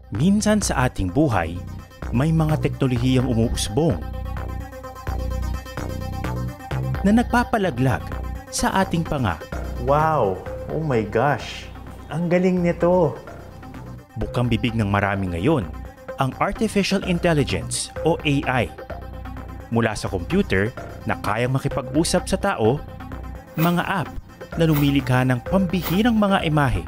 Minsan sa ating buhay, may mga teknolohiyang umuusbong na nagpapalaglag sa ating panga. Wow! Oh my gosh! Ang galing nito! Bukang bibig ng marami ngayon ang Artificial Intelligence o AI. Mula sa computer na kayang makipag-usap sa tao, mga app na lumilikha ng pambihirang mga imahe.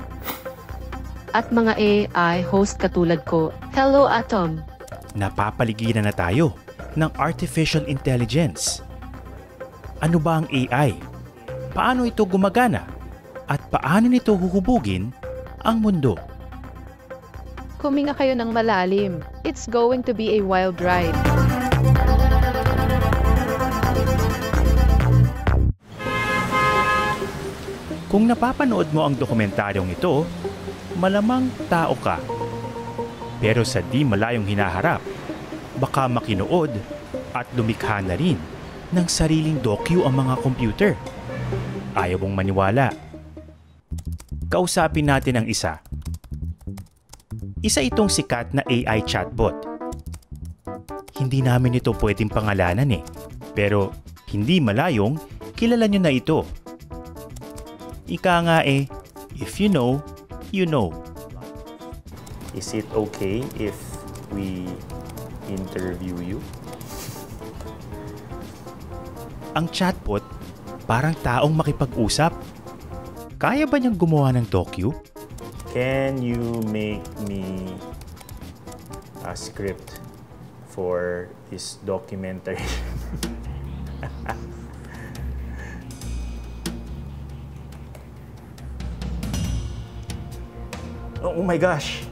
At mga AI host katulad ko, Hello Atom! Napapaligiran na tayo ng Artificial Intelligence. Ano ba ang AI? Paano ito gumagana? At paano nito huhubugin ang mundo? Huminga kayo ng malalim. It's going to be a wild ride. Kung napapanood mo ang dokumentaryong ito, malamang tao ka. Pero sa di malayong hinaharap, baka makinood at lumikha na rin ng sariling docu ang mga computer. Ayaw mong maniwala. Kausapin natin ang isa. Isa itong sikat na AI chatbot. Hindi namin ito pwedeng pangalanan pero hindi malayong kilala nyo na ito. Ika nga if you know, you know. Is it okay if we interview you? Ang chatbot, parang taong makipag-usap. Kaya ba niyang gumawa ng docu? Can you make me a script for this documentary? Oh my gosh!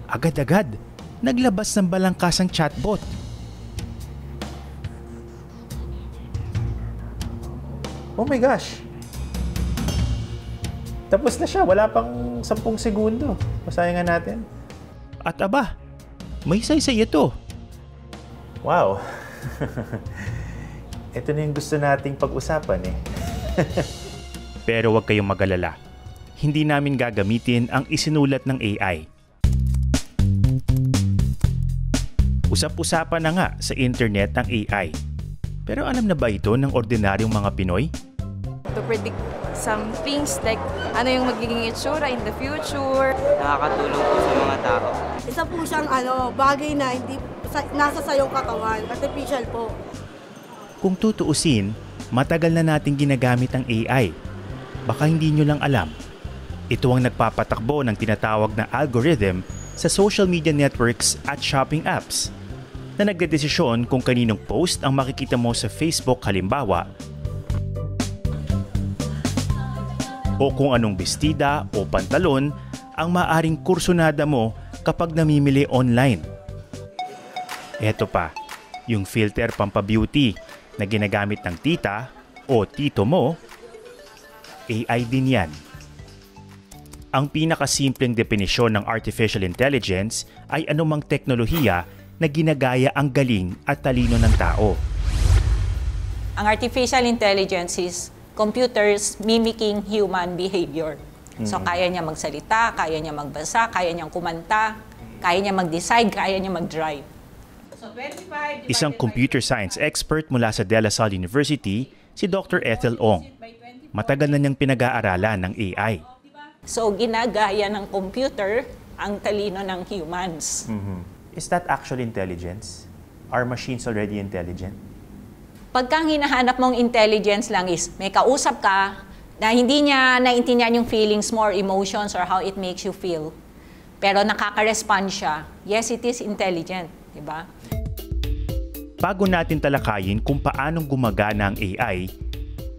Agad-agad, naglabas ng balangkasang chatbot. Oh my gosh! Tapos na siya, wala pang 10 segundo. Basahin nga natin. At aba, may saysay ito. Wow! Ito na yung gusto nating pag-usapan Pero huwag kayong mag-alala. Hindi namin gagamitin ang isinulat ng AI. Usap-usapan na nga sa internet ang AI. Pero alam na ba ito ng ordinaryong mga Pinoy? To predict some things like ano yung magiging itsura in the future. Nakakatulong po sa mga tao. Isa po siyang bagay na hindi nasa sayong katawan, artificial po. Kung tutuusin, matagal na nating ginagamit ang AI. Baka hindi nyo lang alam. Ito ang nagpapatakbo ng tinatawag na algorithm sa social media networks at shopping apps na nagdedesisyon kung kaninong post ang makikita mo sa Facebook halimbawa o kung anong bestida o pantalon ang maaring kursunada mo kapag namimili online. Eto pa, yung filter pampabeauty na ginagamit ng tita o tito mo, AI din yan. Ang pinakasimpleng definisyon ng artificial intelligence ay anumang teknolohiya na ginagaya ang galing at talino ng tao. Ang artificial intelligence is computers mimicking human behavior. So kaya niya magsalita, kaya niya magbasa, kaya niyang kumanta, kaya niya mag-decide, kaya niya mag-drive. Isang computer science expert mula sa De La Salle University, si Dr. Ethel Ong. Matagal na niyang pinag-aaralan ng AI. So ginagaya ng computer ang talino ng humans. Is that actually intelligence? Are machines already intelligent? Pagka hinahanap mong intelligence lang is may kausap ka na hindi niya naintindihan yung feelings mo or emotions or how it makes you feel. Pero nakaka-respond siya. Yes, it is intelligent. Diba? Bago natin talakayin kung paanong gumagana ang AI,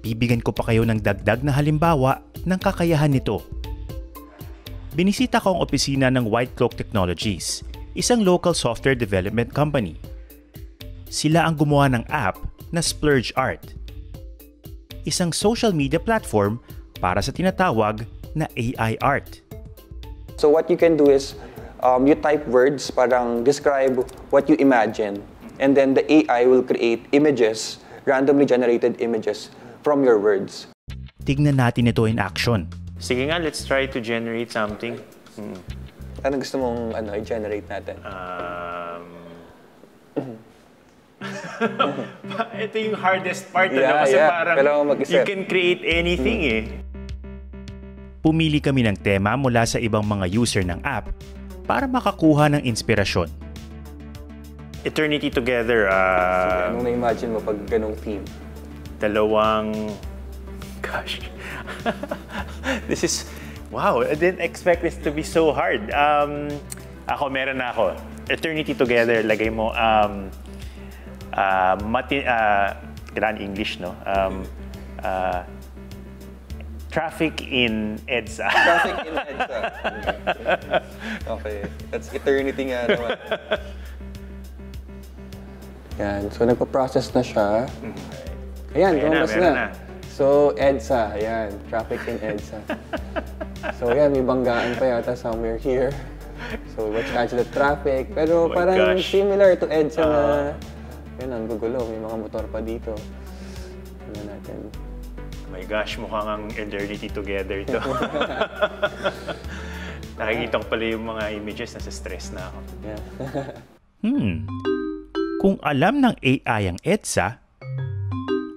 bibigyan ko pa kayo ng dagdag na halimbawa ng kakayahan nito. Binisita ko ang opisina ng White Cloak Technologies, isang local software development company. Sila ang gumawa ng app na Splurge Art, isang social media platform para sa tinatawag na AI art. So what you can do is, you type words, parang describe what you imagine, and then the AI will create images, randomly generated images from your words. Tignan natin ito in action. Sige nga, let's try to generate something. Anong gusto mong i-generate natin? Ito yung hardest part, kasi parang mag-isip. you can create anything Pumili kami ng tema mula sa ibang mga user ng app para makakuha ng inspirasyon. Eternity Together. Anong na-imagine mo pag ganong theme? Gosh. This is... Wow, I didn't expect this to be so hard. Meron na ako. Eternity Together, lagay mo... kailangan English, no? Traffic in EDSA. Traffic in EDSA. Okay. That's eternity nga naman. Yan. So, nagpa-process na siya. Ayan, lumabas na. So, EDSA. Ayan. Traffic in EDSA. So, ayan. May banggaan pa yata somewhere here. So, let's catch the traffic. Pero parang similar to EDSA na... Yan, ang gugulo. May mga motor pa dito. Ano natin? Oh my gosh, mukhang ang Eternity Together ito. Nakikita ko pala yung mga images, nasa stress na ako. Yeah. Kung alam ng AI ang EDSA,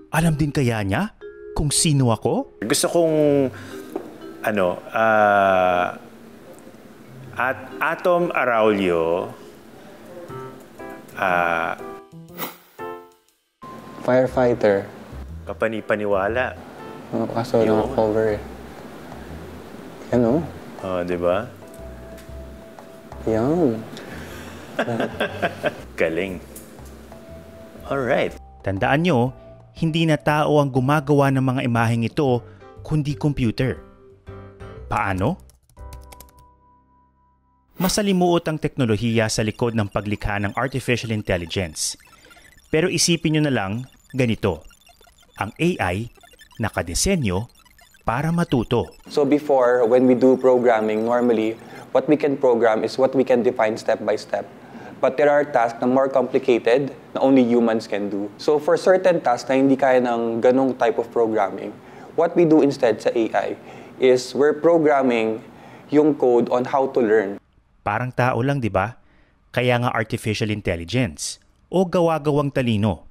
alam din kaya niya kung sino ako? Gusto kong, at Atom Araulio, Firefighter. Kapani-paniwala. Kaso naka-cover Ano? Di ba? Yan. Galing. Alright. Tandaan nyo, hindi na tao ang gumagawa ng mga imaheng ito, kundi computer. Paano? Masalimuot ang teknolohiya sa likod ng paglikha ng artificial intelligence. Pero isipin nyo na lang, ganito. Ang AI, nakadesenyo para matuto. So before, when we do programming, normally, what we can program is what we can define step by step. But there are tasks na more complicated na only humans can do. So for certain tasks na hindi kaya ng ganong type of programming, what we do instead sa AI is we're programming yung code on how to learn. Parang tao lang, di ba? Kaya nga artificial intelligence o gawa-gawang talino.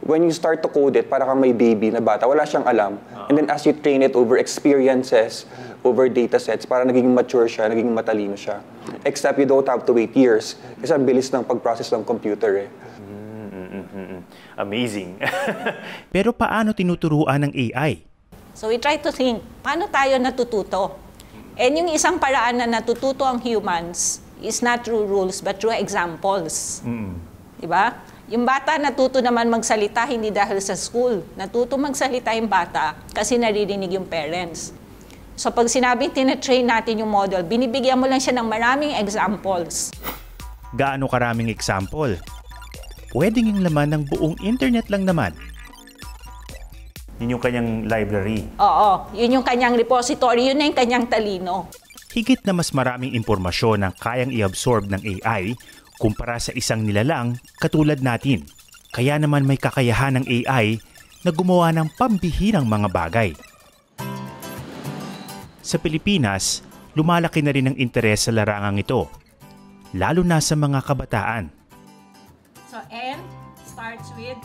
When you start to code it, para kang may baby na bata, wala siyang alam. And then as you train it over experiences, over datasets, para naging mature siya, naging matalino siya. Except you don't have to wait years. Kasi ang bilis ng pag-process ng computer Amazing. Pero paano tinuturuan ng AI? So we try to think, paano tayo natututo? And yung isang paraan na natututo ang humans is not through rules but through examples. Diba? Yung bata natuto naman magsalita hindi dahil sa school. Natuto magsalita yung bata kasi naririnig yung parents. So pag sinabing tina-train natin yung model, binibigyan mo lang siya ng maraming examples. Gaano karaming example? Pwedeng yung laman ng buong internet lang naman. Yun yung kanyang library. Oo, yun yung kanyang repository, yun na yung kanyang talino. Higit na mas maraming impormasyon ang kayang i-absorb ng AI kumpara sa isang nilalang katulad natin. Kaya naman may kakayahan ng AI na gumawa ng pambihirang mga bagay. Sa Pilipinas, lumalaki na rin ang interes sa larangang ito, lalo na sa mga kabataan. So N starts with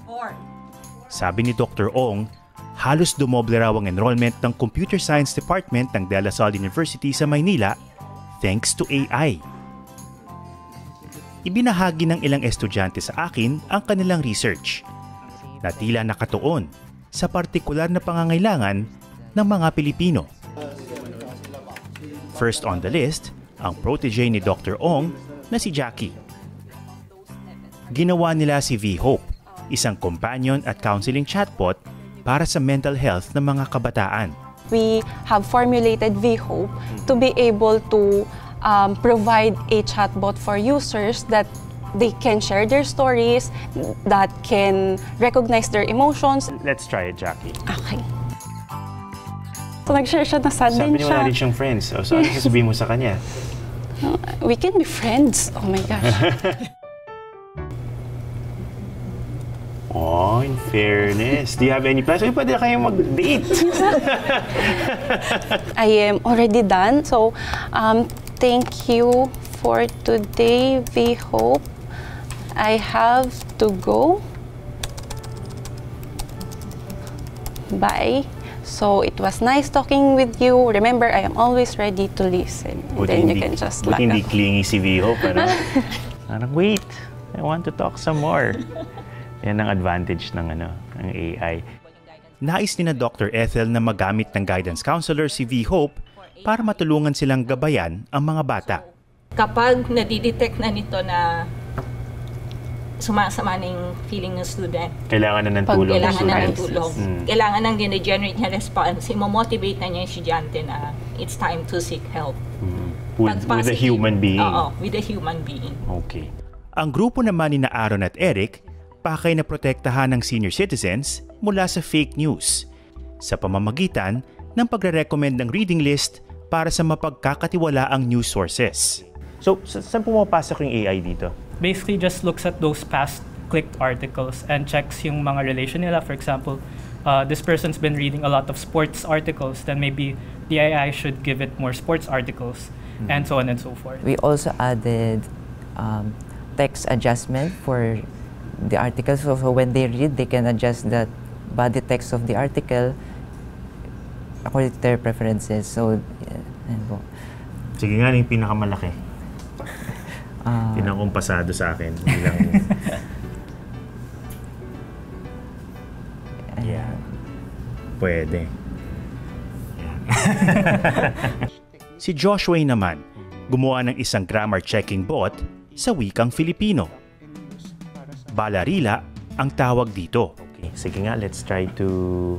4. Sabi ni Dr. Ong, halos dumoble raw ang enrollment ng Computer Science Department ng De La Salle University sa Maynila thanks to AI. Ibinahagi ng ilang estudyante sa akin ang kanilang research na tila nakatuon sa partikular na pangangailangan ng mga Pilipino. First on the list, ang protege ni Dr. Ong na si Jackie. Ginawa nila si V-Hope, isang companion at counseling chatbot para sa mental health ng mga kabataan. We have formulated V-Hope to be able to provide a chatbot for users that they can share their stories, that can recognize their emotions. Let's try it, Jackie. Okay. So nag-share siya na sad din Sabi niya siya. wala rin siyang friends. So ano sasabihin mo sa kanya? We can be friends. Oh my gosh. Oh, in fairness. Do you have any plans? Pwede na kayong mag-date. I am already done. So, Thank you for today, V-Hope. I have to go. Bye. So it was nice talking with you. Remember, I am always ready to listen. And then you can just Buti hindi off. clingy si V-Hope. Parang, wait, I want to talk some more. Yan ang advantage ng AI. Nais ni na Dr. Ethel na magamit ng guidance counselor si V-Hope para matulungan silang gabayan ang mga bata. Kapag nadidetect na nito na sumasama na yung feeling ng student, Kailangan na ng tulong. kailangan na ng students. tulong, kailangan nang generate niya response, imo-motivate na niya yung estudyante na it's time to seek help. With a human being. Oo, with a human being. Okay. Ang grupo naman ni na Aaron at Eric, pakay na protektahan ng senior citizens mula sa fake news sa pamamagitan ng pagre-recommend ng reading list para sa mapagkakatiwalaang news sources. So, saan pumapasok yung AI dito? Basically just looks at those past clicked articles and checks yung mga relation nila. For example, this person's been reading a lot of sports articles, then maybe the AI should give it more sports articles, and so on and so forth. We also added text adjustment for the articles. So when they read, they can adjust the body text of the article according to their preferences. So, Sige nga, yung pinakamalaki. Pinakakumpasado sa akin. Yeah. Pwede. Yeah. Si Joshua naman, gumawa ng isang grammar checking bot sa wikang Filipino. Balarila ang tawag dito. Okay, sige nga, let's try to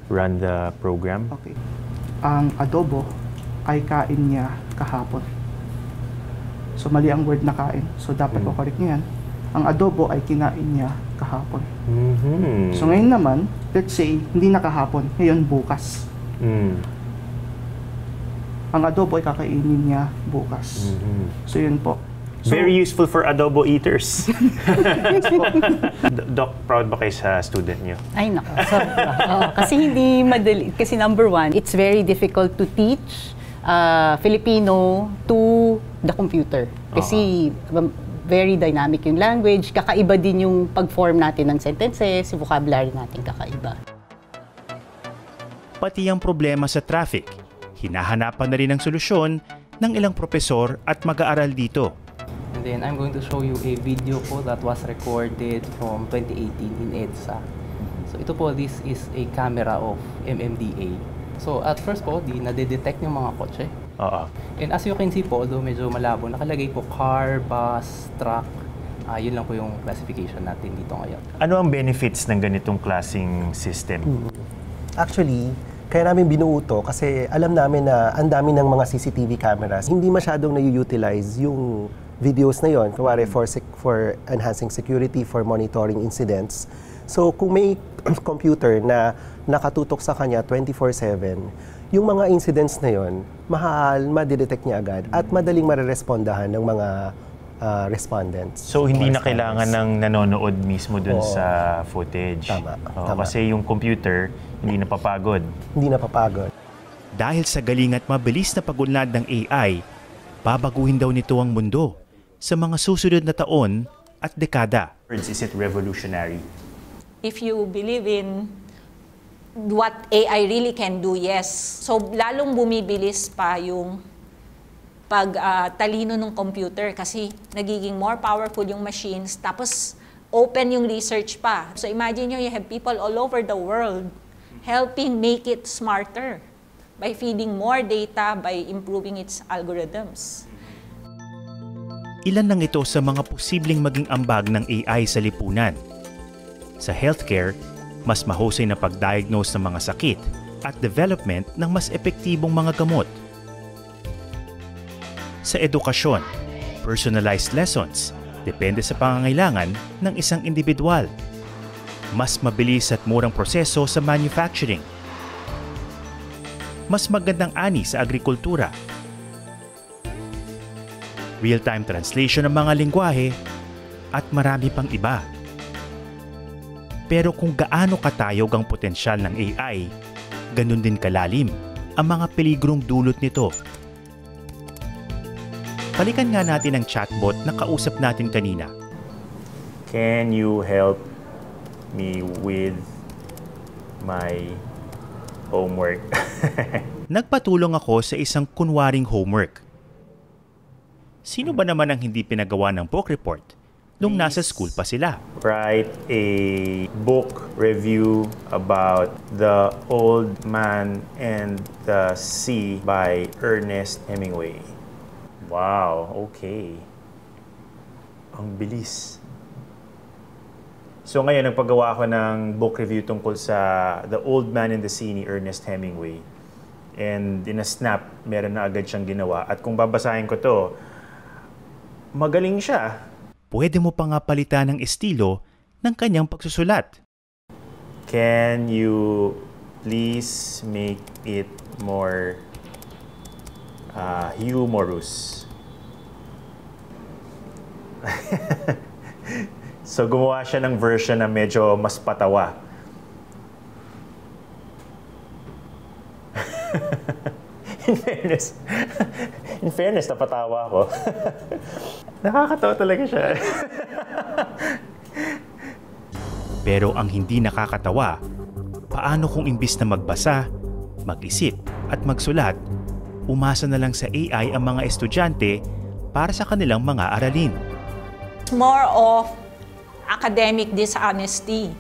run the program. Okay. Ang adobo ay kain niya kahapon. So mali ang word na kain. So dapat ko correct niyan. Ang adobo ay kinain niya kahapon. So ngayon naman, let's say hindi na kahapon, ngayon bukas. Ang adobo ay kakainin niya bukas. So yun po. So, very useful for adobo eaters. Doc, proud ba kayo sa student niyo? Ay, nako. Kasi hindi madali. Kasi number one, it's very difficult to teach Filipino to the computer. Kasi very dynamic yung language. Kakaiba din yung pag-form natin ng sentences, yung vocabulary natin kakaiba. Pati ang problema sa traffic. Hinahanapan na rin ng solusyon ng ilang propesor at mag-aaral dito. And then I'm going to show you a video po that was recorded from 2018 in EDSA. So ito po, this is a camera of MMDA. So at first po, di nade-detect yung mga kotse. And as you can see po, although medyo malabo, nakalagay po car, bus, truck. Yun lang po yung classification natin dito ngayon. Ano ang benefits ng ganitong klaseng system? Actually, kaya namin binuo to kasi alam namin na ang dami ng mga CCTV cameras. Hindi masyadong na-utilize yung videos na yon, kuwari for enhancing security, for monitoring incidents. So kung may computer na nakatutok sa kanya 24/7, yung mga incidents na yon, madidetect niya agad at madaling marerespondahan ng mga respondents. So hindi na kailangan ng nanonood mismo dun sa footage. Tama. Kasi yung computer hindi napapagod. Hindi napapagod. Dahil sa galing at mabilis na pag-unlad ng AI, babaguhin daw nito ang mundo sa mga susunod na taon at dekada. Is it revolutionary? If you believe in what AI really can do, yes. So lalong bumibilis pa yung pagtalino ng computer kasi nagiging more powerful yung machines, tapos open yung research pa. So imagine nyo, you have people all over the world helping make it smarter by feeding more data, by improving its algorithms. Ilan lang ito sa mga posibleng maging ambag ng AI sa lipunan. Sa healthcare, mas mahusay na pag-diagnose ng mga sakit at development ng mas epektibong mga gamot. Sa edukasyon, personalized lessons depende sa pangangailangan ng isang individual. Mas mabilis at murang proseso sa manufacturing. Mas magandang ani sa agrikultura. Real-time translation ng mga lengguwahe at marami pang iba. Pero kung gaano katayog ang potensyal ng AI, ganun din kalalim ang mga peligrong dulot nito. Balikan nga natin ang chatbot na kausap natin kanina. Can you help me with my homework? Nagpatulong ako sa isang kunwaring homework. Sino ba naman ang hindi pinagawa ng book report nung nasa school pa sila? Write a book review about The Old Man and the Sea by Ernest Hemingway. Wow, okay. Ang bilis. So ngayon, nagpagawa ako ng book review tungkol sa The Old Man and the Sea ni Ernest Hemingway. And in a snap, meron na agad siyang ginawa. At kung babasahin ko to, magaling siya. Pwede mo pa nga palitan ng estilo ng kanyang pagsusulat. Can you please make it more humorous? So gumawa siya ng version na medyo mas patawa. In fairness, napatawa ako. Nakakatawa talaga siya. Pero ang hindi nakakatawa, paano kung imbis na magbasa, mag-isip at magsulat, umasa na lang sa AI ang mga estudyante para sa kanilang mga aralin? More of academic dishonesty,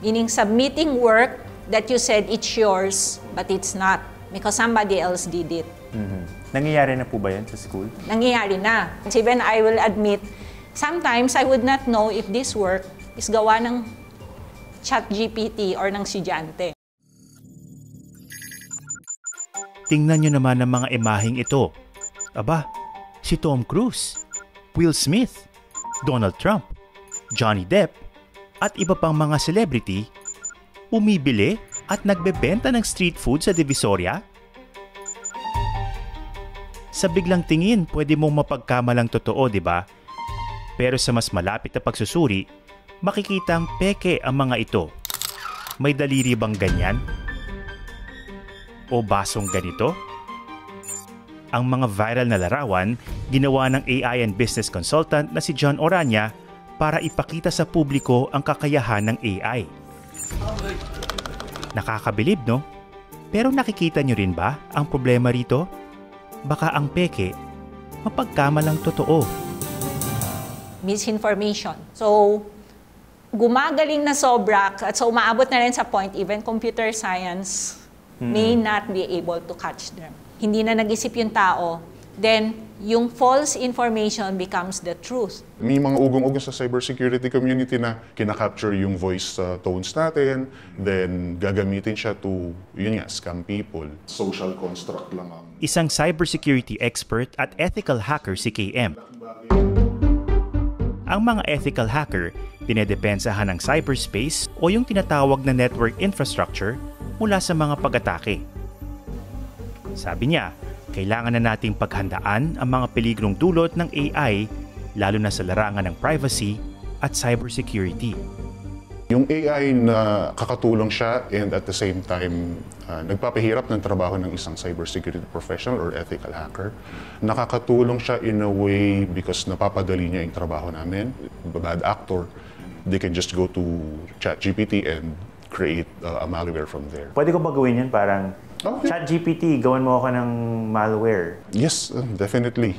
meaning submitting work that you said it's yours, but it's not because somebody else did it. Nangyayari na po ba yan sa school? Nangyayari na. Even I will admit, sometimes I would not know if this work is gawa ng ChatGPT or ng estudyante. Tingnan nyo naman ang mga imaheng ito. Aba, si Tom Cruise, Will Smith, Donald Trump, Johnny Depp, at iba pang mga celebrity, umibili at nagbebenta ng street food sa Divisoria? Sa biglang tingin, pwede mong mapagkamalang totoo, di ba? Pero sa mas malapit na pagsusuri, makikitang peke ang mga ito. May daliri bang ganyan? O basong ganito? Ang mga viral na larawan, ginawa ng AI and business consultant na si John Orania para ipakita sa publiko ang kakayahan ng AI. Nakakabilib, no? Pero nakikita nyo rin ba ang problema rito? Baka ang peke, mapagkamalang totoo. Misinformation. So, gumagaling na sobra at so umaabot na rin sa point even computer science may not be able to catch them. Hindi na nag-isip yung tao, then yung false information becomes the truth. May mga ugong-ugong sa cybersecurity community na kinakapture yung voice tones natin, then gagamitin siya to, yun nga, scam people. Social construct lang ang... Isang cybersecurity expert at ethical hacker si KM. Ang mga ethical hacker, dinedepensahan ng cyberspace o yung tinatawag na network infrastructure mula sa mga pag-atake. Sabi niya, kailangan na nating paghandaan ang mga peligrong dulot ng AI lalo na sa larangan ng privacy at cybersecurity. Yung AI na kakatulong siya and at the same time nagpapahirap ng trabaho ng isang cybersecurity professional or ethical hacker. Nakakatulong siya in a way because napapadali niya yung trabaho namin. Bad actor, they can just go to ChatGPT and create a malware from there. Pwede ko ba gawin yun? Parang ChatGPT, gawin mo ako ng malware. Yes, definitely.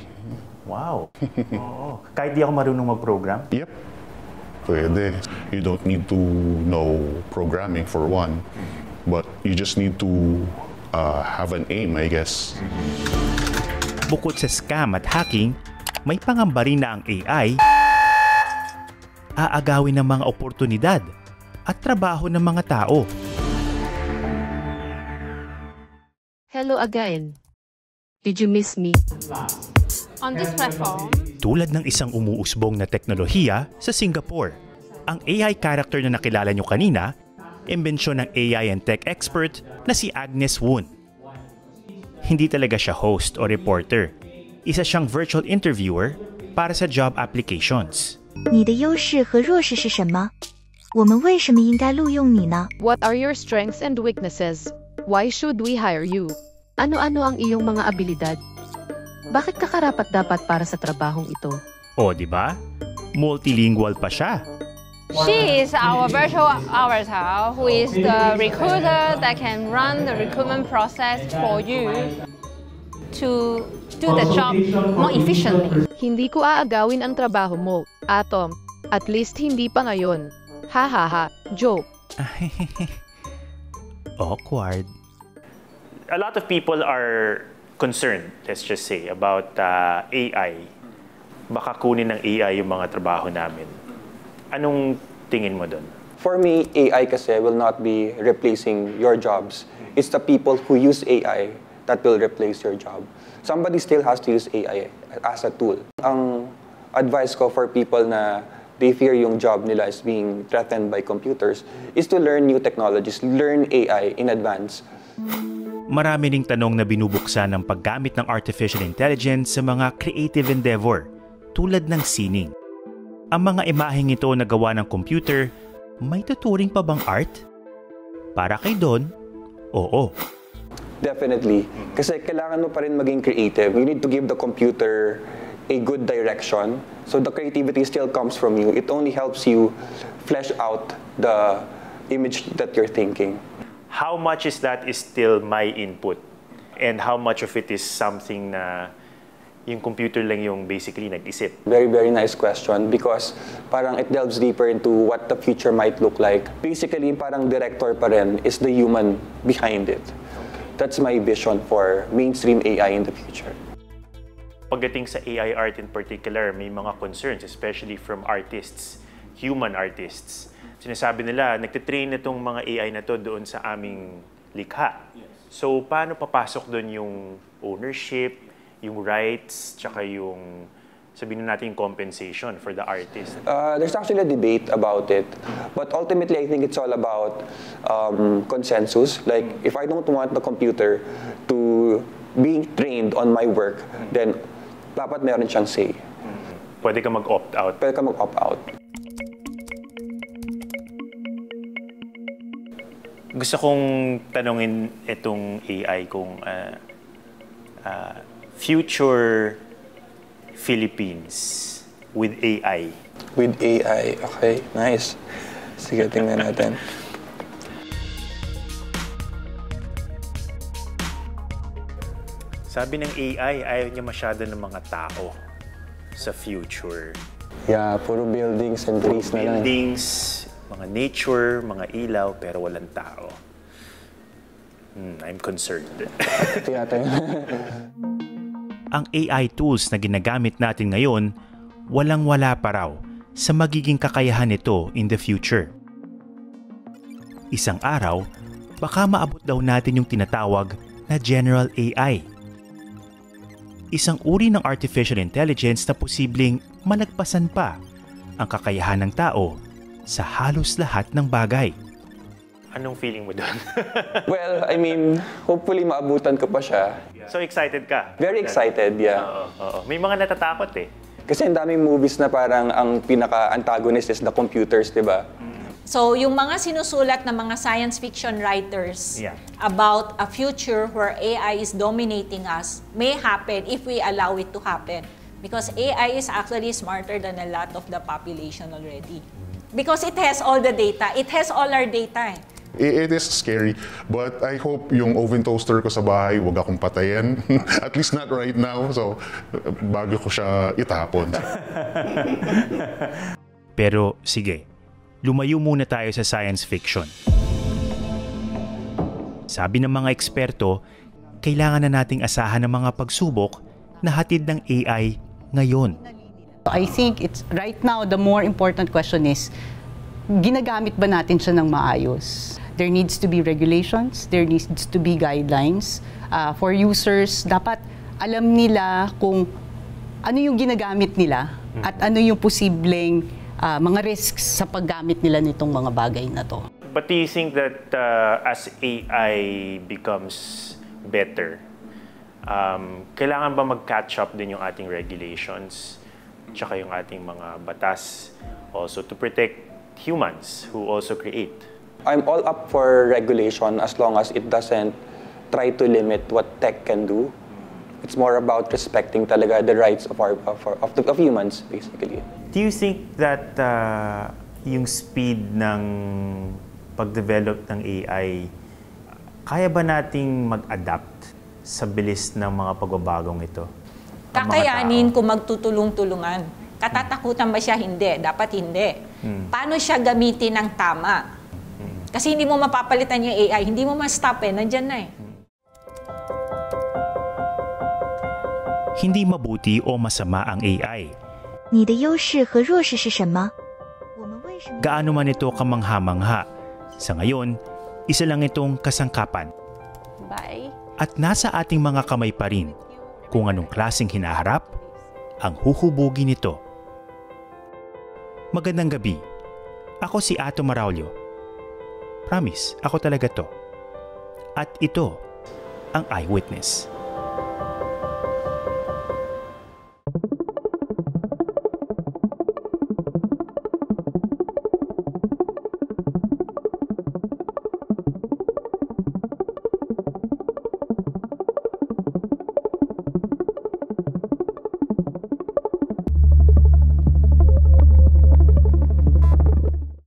Wow. Oo. Kahit di ako marunong mag-program? Yep. Pwede. You don't need to know programming for one, but you just need to have an aim, I guess. Bukod sa scam at hacking, may pangamba rin na ang AI aagawin ng mga oportunidad at trabaho ng mga tao. Hello again. Did you miss me? On this platform, tulad ng isang umuusbong na teknolohiya sa Singapore, ang AI character na nakilala nyo kanina, imbensyon ng AI and tech expert na si Agnes Woon. Hindi talaga siya host o reporter. Isa siyang virtual interviewer para sa job applications. 你的优势和弱势是什么？我们为什么应该录用你呢？ What are your strengths and weaknesses? Why should we hire you? Ano-ano ang iyong mga abilidad? Bakit kakarapat-dapat para sa trabahong ito? O, di ba? Multilingual pa siya. She is our virtual avatar who is the recruiter that can run the recruitment process for you to do the job more efficiently. Hindi ko aagawin ang trabaho mo, Atom. At least hindi pa ngayon. Ha ha ha, joke. Awkward. A lot of people are concerned, let's just say, about AI. Baka kunin ng AI yung mga trabaho namin. Anong tingin mo doon? For me, AI kasi will not be replacing your jobs. It's the people who use AI that will replace your job. Somebody still has to use AI as a tool. Ang advice ko for people na they fear yung job nila is being threatened by computers is to learn new technologies, learn AI in advance. Marami ring tanong na binubuksan ng paggamit ng artificial intelligence sa mga creative endeavor, tulad ng sining. Ang mga imaheng ito na gawa ng computer, may tuturing pa bang art? Para kay Don, oo. Definitely. Kasi kailangan mo pa rin maging creative. You need to give the computer a good direction. So the creativity still comes from you. It only helps you flesh out the image that you're thinking. How much is that is still my input? And how much of it is something na yung computer lang yung basically nag-isip? Very, very nice question because parang it delves deeper into what the future might look like. Basically, parang director pa rin is the human behind it. That's my vision for mainstream AI in the future. Pagdating sa AI art in particular, may mga concerns, especially from artists, human artists. Sinasabi nila, nagtitrain na itong mga AI na to doon sa aming likha. So, paano papasok doon yung ownership, yung rights, tsaka yung, sabihin natin, compensation for the artist? There's actually a debate about it. But ultimately, I think it's all about consensus. Like, if I don't want the computer to be trained on my work, then dapat meron siyang say. Pwede ka mag-opt out. Pwede ka mag-opt out. Gusto kong tanungin itong AI kung future Philippines with AI. With AI, okay, nice. Sige, tingnan natin. Sabi ng AI, ayaw niya masyado ng mga tao sa future. Yeah, puro buildings and trees na lang. Buildings, mga nature, mga ilaw, pero walang tao. I'm concerned. Ito yata yun. Ang AI tools na ginagamit natin ngayon, walang-wala pa raw sa magiging kakayahan nito in the future. Isang araw, baka maabot daw natin yung tinatawag na General AI. Isang uri ng artificial intelligence na posibleng malagpasan pa ang kakayahan ng tao sa halos lahat ng bagay. Anong feeling mo doon? Well, I mean, hopefully maabutan ko pa siya. So excited ka? Very excited, yeah. Oo. May mga natatakot eh. Kasi ang daming movies na parang ang pinaka-antagonist is the computers, di ba? So, yung mga sinusulat ng mga science fiction writers about a future where AI is dominating us may happen if we allow it to happen. Because AI is actually smarter than a lot of the population already. Because it has all the data. It has all our data. It is scary, but I hope yung oven toaster ko sa bahay, wag akong patayin. At least not right now. So, bago ko siya itapon. Pero sige, lumayo muna tayo sa science fiction. Sabi ng mga eksperto, kailangan na nating asahan ng mga pagsubok na hatid ng AI ngayon. I think it's right now the more important question is, ginagamit ba natin siya ng maayos? There needs to be regulations, there needs to be guidelines for users. Dapat alam nila kung ano yung ginagamit nila at ano yung posibleng mga risks sa paggamit nila nitong mga bagay na to. But do you think that as AI becomes better, kailangan ba mag-catch up din yung ating regulations tsaka yung ating mga batas also to protect humans who also create? I'm all up for regulation as long as it doesn't try to limit what tech can do. It's more about respecting talaga the rights of humans, basically. Do you think that yung speed ng pag-develop ng AI, kaya ba nating mag-adapt sa bilis ng mga pagbabagong ito? Kakayanin kung magtutulong-tulungan. Katatakutan ba siya? Hindi. Dapat hindi. Paano siya gamitin ng tama? Kasi hindi mo mapapalitan yung AI. Hindi mo ma-stop nandyan na Hindi mabuti o masama ang AI. 你的优势和弱势是什么？ Gaano man ito kamangha-mangha, sa ngayon, isa lang itong kasangkapan. Bye. At nasa ating mga kamay pa rin kung anong klaseng hinaharap ang huhubugin nito. Magandang gabi. Ako si Ato Maraulio. Promise, ako talaga to. At ito ang Eyewitness.